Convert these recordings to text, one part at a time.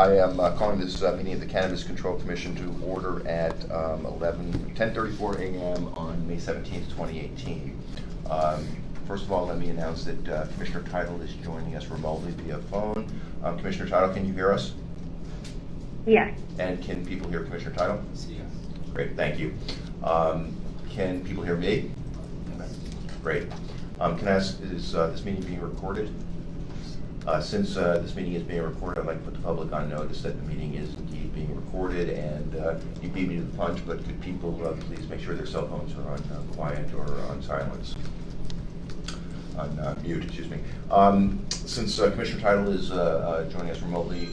I am calling this meeting of the Cannabis Control Commission to order at 10:34 a.m. on May 17th, 2018. First of all, let me announce that Commissioner Title is joining us remotely via phone. Commissioner Title, can you hear us? Yes. And can people hear Commissioner Title? Yes. Great, thank you. Can people hear me? Great. Can I ask, is this meeting being recorded? Since this meeting is being recorded, I'd like to put the public on notice that the meeting is indeed being recorded, and you beat me to the punch, but could people please make sure their cell phones are on quiet or on silence? On mute, excuse me. Since Commissioner Title is joining us remotely,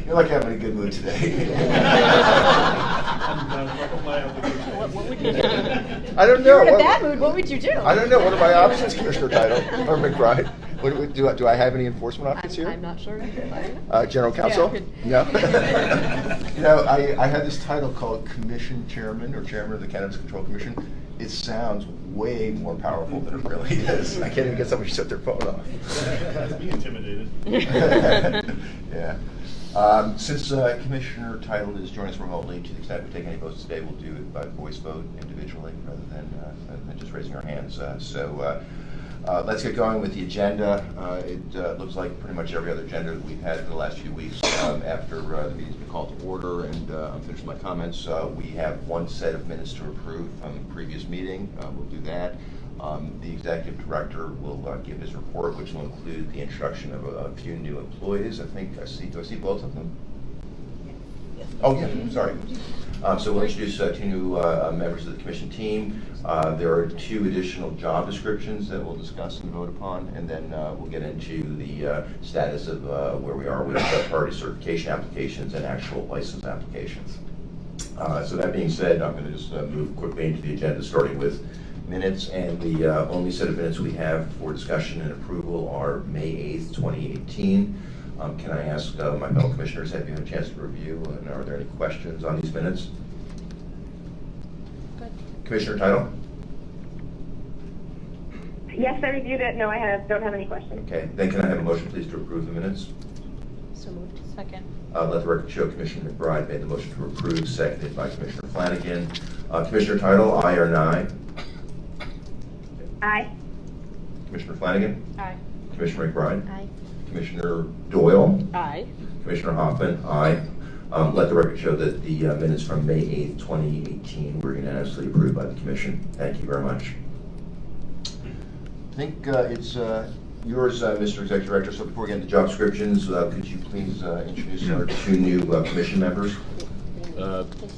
you're like having a good mood today. What would you do? I don't know. If you were in a bad mood, what would you do? I don't know. What are my options, Commissioner Title or McBride? Do I have any enforcement options here? I'm not sure. General Counsel? Yeah. No. You know, I had this title called Commission Chairman or Chairman of the Cannabis Control Commission. It sounds way more powerful than it really is. I can't even get somebody to shut their phone off. Be intimidated. Yeah. Since Commissioner Title is joining us remotely, to the extent we take any votes today, we'll do it by voice vote individually rather than just raising our hands. Let's get going with the agenda. It looks like pretty much every other agenda that we've had for the last few weeks after the meeting's been called to order, and I'm finished with my comments. We have one set of minutes to approve from the previous meeting. We'll do that. The executive director will give his report, which will include the introduction of a few new employees. Do I see both of them? Oh, yeah, sorry. So we'll introduce two new members of the commission team. There are two additional job descriptions that we'll discuss and vote upon, and then we'll get into the status of where we are with priority certification applications and actual license applications. So that being said, I'm going to just move quickly into the agenda, starting with minutes, and the only set of minutes we have for discussion and approval are May 8th, 2018. Can I ask my fellow commissioners, have you had a chance to review, and are there any questions on these minutes? Good. Commissioner Title? Yes, I reviewed it. No, don't have any questions. Okay, then can I have a motion, please, to approve the minutes? So moved. Second. Let the record show Commissioner McBride made the motion to approve, seconded by Commissioner Flanagan. Commissioner Title, aye or nay? Aye. Commissioner Flanagan? Aye. Commissioner McBride? Aye. Commissioner Doyle? Aye. Commissioner Hoffman? Aye. Let the record show that the minutes from May 8th, 2018 were unanimously approved by the Commission. Thank you very much. I think it's yours, Mr. Executive Director. So before we get into job descriptions, could you please introduce our two new Commission members?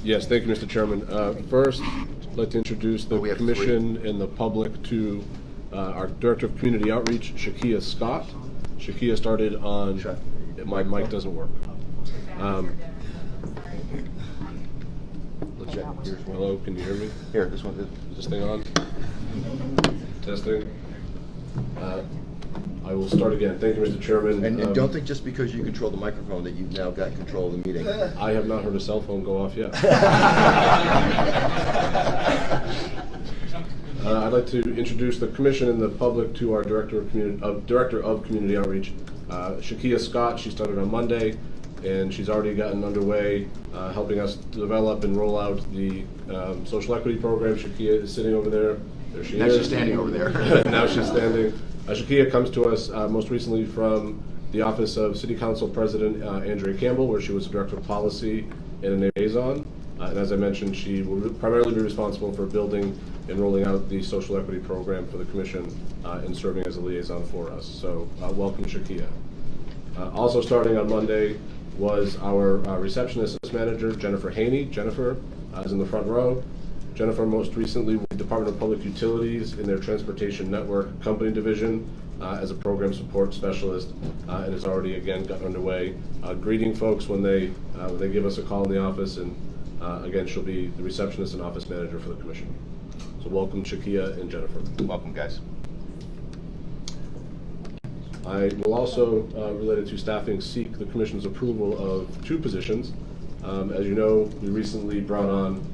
Yes, thank you, Mr. Chairman. First, I'd like to introduce the Commission and the public to our Director of Community Outreach, Shakia Scott. Shakia started on... My mic doesn't work. Let's check. Hello, can you hear me? Here, this one. Is this thing on? Testing. I will start again. Thank you, Mr. Chairman. And don't think just because you control the microphone that you've now got control of the meeting. I have not heard a cell phone go off yet. I'd like to introduce the Commission and the public to our Director of Community Outreach, Shakia Scott. She started on Monday, and she's already gotten underway helping us develop and roll out the social equity program. Shakia is sitting over there. There she is. Now she's standing over there. Now she's standing. Shakia comes to us most recently from the Office of City Council President Andrea Campbell, where she was Director of Policy and a liaison. And as I mentioned, she will primarily be responsible for building and rolling out the social equity program for the Commission and serving as a liaison for us. So welcome, Shakia. Also starting on Monday was our receptionist manager, Jennifer Haney. Jennifer is in the front row. Jennifer most recently with the Department of Public Utilities in their Transportation Network Company Division as a program support specialist, and has already again gotten underway greeting folks when they give us a call in the office, and again she'll be the receptionist and office manager for the Commission. So welcome, Shakia and Jennifer. Welcome, guys. I will also, related to staffing, seek the Commission's approval of two positions. As you know, we recently brought on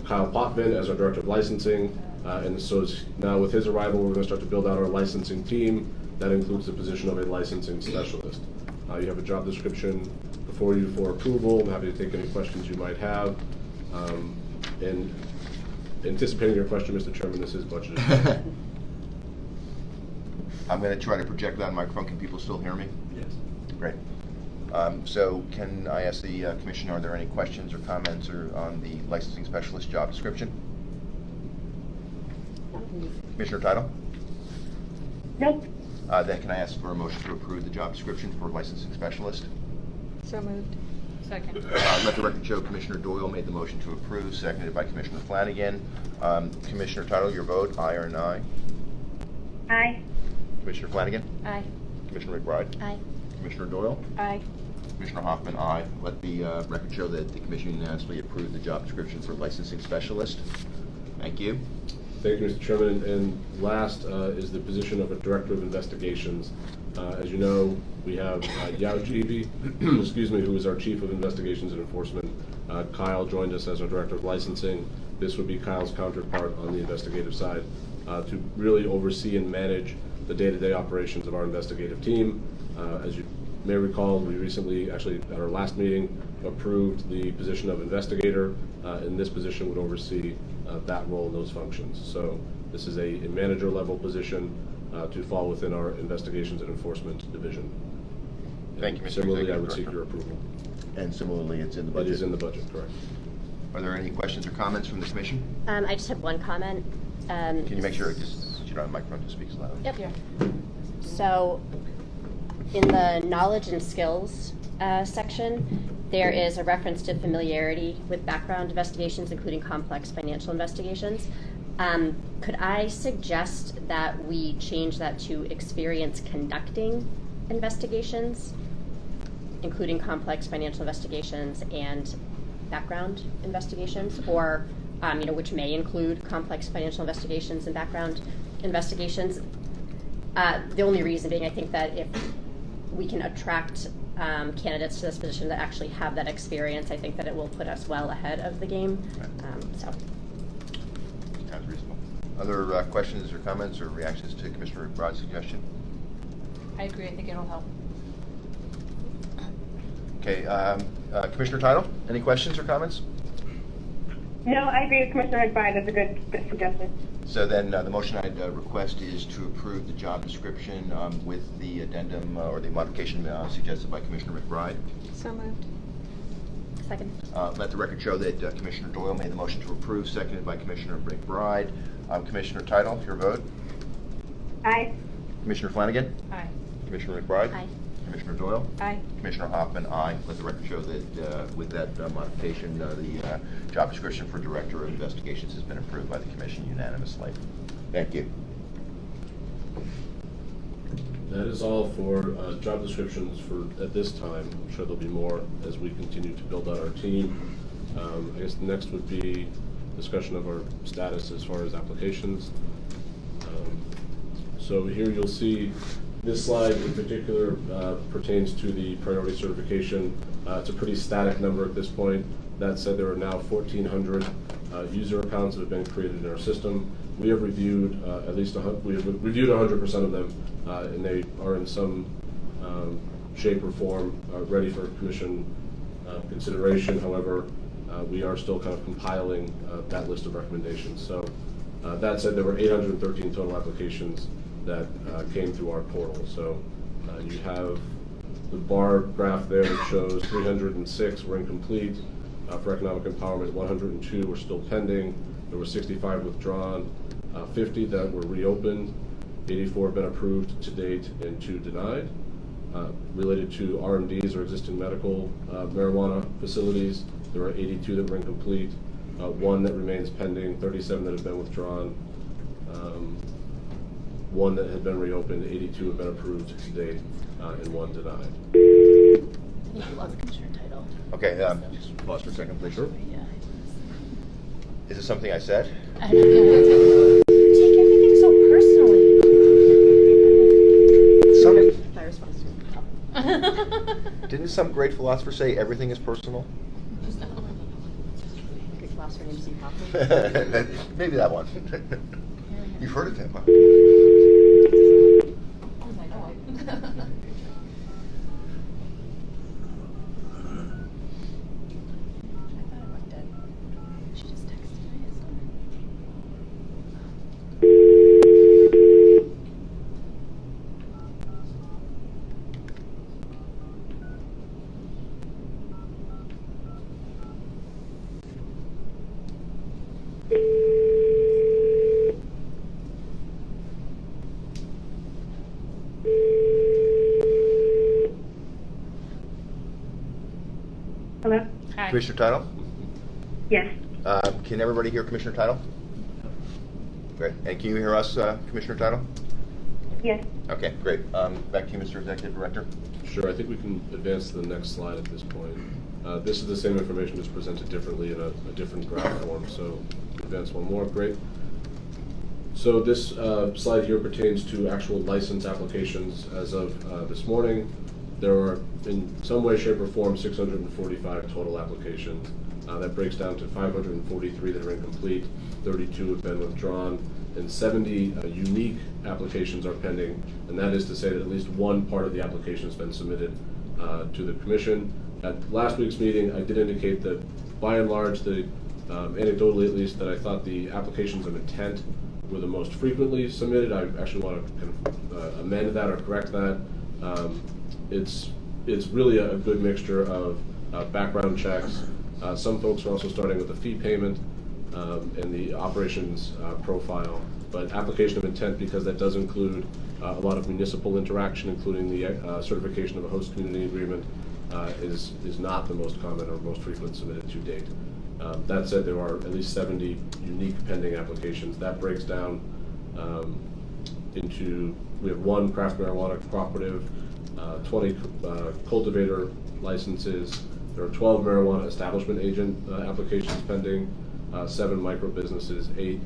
Kyle Potvin as our Director of Licensing, and so now with his arrival, we're going to start to build out our licensing team. That includes the position of a licensing specialist. You have a job description before you for approval. I'm happy to take any questions you might have. And anticipating your question, Mr. Chairman, this is budgeted. I'm going to try to project that on the microphone. Can people still hear me? Yes. Great. So can I ask the Commission, are there any questions or comments on the licensing specialist job description? Commissioner Title? Nope. Then can I ask for a motion to approve the job description for licensing specialist? So moved. Second. Let the record show Commissioner Doyle made the motion to approve, seconded by Commissioner Flanagan. Commissioner Title, your vote, aye or nay? Aye. Commissioner Flanagan? Aye. Commissioner McBride? Aye. Commissioner Doyle? Aye. Commissioner Hoffman, aye. Let the record show that the Commission unanimously approved the job description for licensing specialist. Thank you. Thank you, Mr. Chairman. And last is the position of a Director of Investigations. As you know, we have Yao Jibi, excuse me, who is our Chief of Investigations and Enforcement. Kyle joined us as our Director of Licensing. This would be Kyle's counterpart on the investigative side to really oversee and manage the day-to-day operations of our investigative team. As you may recall, we recently, actually at our last meeting, approved the position of investigator, and this position would oversee that role and those functions. So this is a manager level position to fall within our investigations and enforcement division. Thank you, Mr. Similarly, I Executive would seek Director. your approval. And similarly, it's in the It budget. is in the budget, correct. Are there any questions or comments from the Commission? I just have one comment. Can you make sure you don't have a microphone to speak loud? Yep. So, in the knowledge and skills section, there is a reference to familiarity with background investigations, including complex financial investigations. Could I suggest that we change that to experience conducting investigations, including complex financial investigations and background investigations, or which may include complex financial investigations and background investigations? The only reason being, I think that if we can attract candidates to this position that actually have that experience, I think that it will put us well ahead of the game. So. Sounds reasonable. Other questions or comments or reactions to Commissioner McBride's suggestion? I agree. I think it'll help. Okay, Commissioner Title, any questions or comments? No, I agree with Commissioner McBride. That's a good suggestion. So then the motion I'd request is to approve the job description with the addendum or the modification suggested by Commissioner McBride. So moved. Second. Let the record show that Commissioner Doyle made the motion to approve, seconded by Commissioner McBride. Commissioner Title, your vote? Aye. Commissioner Flanagan? Aye. Commissioner McBride? Aye. Commissioner Doyle? Aye. Commissioner Hoffman, aye. Let the record show that with that modification, the job description for Director of Investigations has been approved by the Commission unanimously. Thank you. That is all for job descriptions for at this time. I'm sure there'll be more as we continue to build out our team. I guess the next would be discussion of our status as far as applications. So here you'll see this slide in particular pertains to the priority certification. It's a pretty static number at this point. That said, there are now 1,400 user accounts that have been created in our system. We have reviewed we have reviewed 100% of them, and they are in some shape or form ready for Commission consideration. However, we are still kind of compiling that list of recommendations. So that said, there were 813 total applications that came through our portal. So you have the bar graph there that shows 306 were incomplete. For economic empowerment, 102 were still pending. There were 65 withdrawn, 50 that were reopened, 84 have been approved to date, and 2 denied. Related to RMDs or existing medical marijuana facilities, there are 82 that were incomplete, 1 that remains pending, 37 that have been withdrawn, 1 that had been reopened, 82 have been approved to date, and 1 denied. I think you lost Commissioner Title. Okay, just pause for a second, please. Sure. Yeah. Is this something I said? I don't know. You take everything so personally. My response. Didn't some great philosopher say everything is personal? Greek philosopher named Steve Hoffman. Maybe that one. You've heard of him, huh? Aye. Commissioner Title? Yes. Can everybody hear Commissioner Title? Great. And can you hear us, Commissioner Title? Yes. Okay, great. Back to you, Mr. Executive Director. Sure, I think we can advance to the next slide at this point. This is the same information, just presented differently in a different graph form, so advance one more, great. So this slide here pertains to actual license applications as of this morning. There are, in some way, shape, or form, 645 total applications. That breaks down to 543 that are incomplete, 32 have been withdrawn, and 70 unique applications are pending, and that is to say that at least one part of the application has been submitted to the Commission. At last week's meeting, I did indicate that by and large, anecdotally at least, that I thought the applications of intent were the most frequently submitted. I actually want to kind of amend that or correct that. It's really a good mixture of background checks. Some folks are also starting with a fee payment and the operations profile, but application of intent, because that does include a lot of municipal interaction, including the certification of a host community agreement, is not the most common or most frequent submitted to date. That said, there are at least 70 unique pending applications. That breaks down into, we have 1 craft marijuana cooperative, 20 cultivator licenses. There are 12 marijuana establishment agent applications pending, 7 micro businesses, 8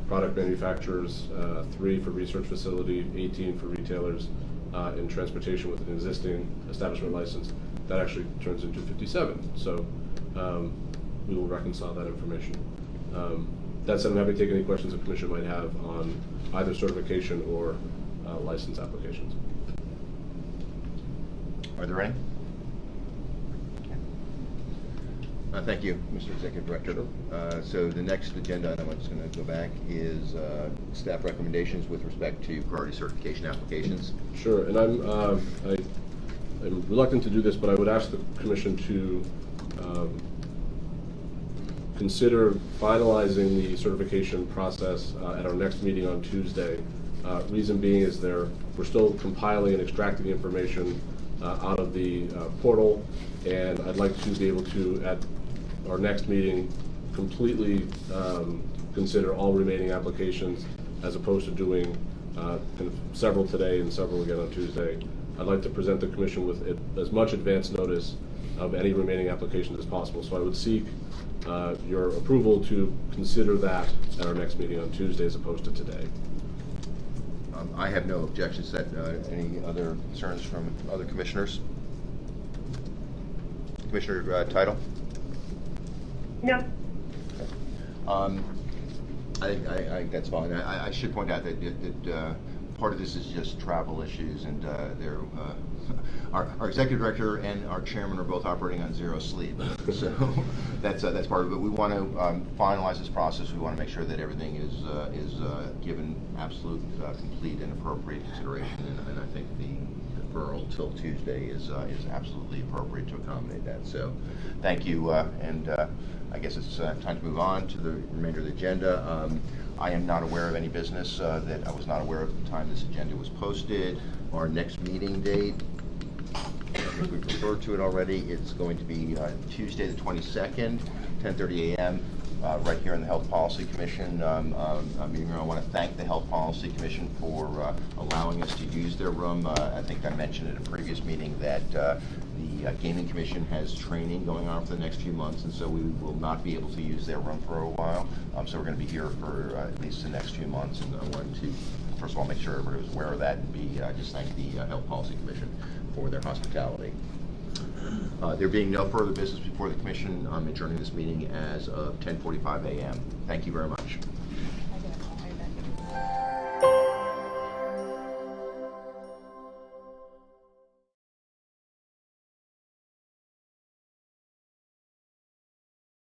product manufacturers, 3 for research facility, 18 for retailers, and transportation with an existing establishment license. That actually turns into 57. So we will reconcile that information. That said, I'm happy to take any questions the Commission might have on either certification or license applications. Are there any? Thank you, Mr. Executive Director. So the next agenda item, I'm just going to go back, is staff recommendations with respect to priority certification applications. Sure, and I'm reluctant to do this, but I would ask the Commission to consider finalizing the certification process at our next meeting on Tuesday. Reason being is we're still compiling and extracting information out of the portal, and I'd like to be able to, at our next meeting, completely consider all remaining applications, as opposed to doing kind of several today and several again on Tuesday. I'd like to present the Commission with as much advance notice of any remaining applications as possible. So I would seek your approval to consider that at our next meeting on Tuesday as opposed to today. I have no objections to that. Any other concerns from other commissioners? Commissioner Title? No. I think that's fine. I should point out that part of this is just travel issues, and our executive director and our chairman are both operating on zero sleep, so that's part of it. We want to finalize this process. We want to make sure that everything is given absolute, complete, and appropriate consideration, and I think the deferral till Tuesday is absolutely appropriate to accommodate that. So, thank you, and I guess it's time to move on to the remainder of the agenda. I am not aware of any business that I was not aware of at the time this agenda was posted. Our next meeting date, I think we've referred to it already. It's going to be Tuesday the 22nd, 10:30 a.m. Right here in the Health Policy Commission. I want to thank the Health Policy Commission for allowing us to use their room. I think I mentioned at a previous meeting that the Gaming Commission has training going on for the next few months, and so we will not be able to use their room for a while. So we're going to be here for at least the next few months, and I wanted to, first of all, make sure everybody was aware of that, and B, just thank the Health Policy Commission for their hospitality. There being no further business before the Commission, I'm adjourning this meeting as of 10:45 a.m. Thank you very much.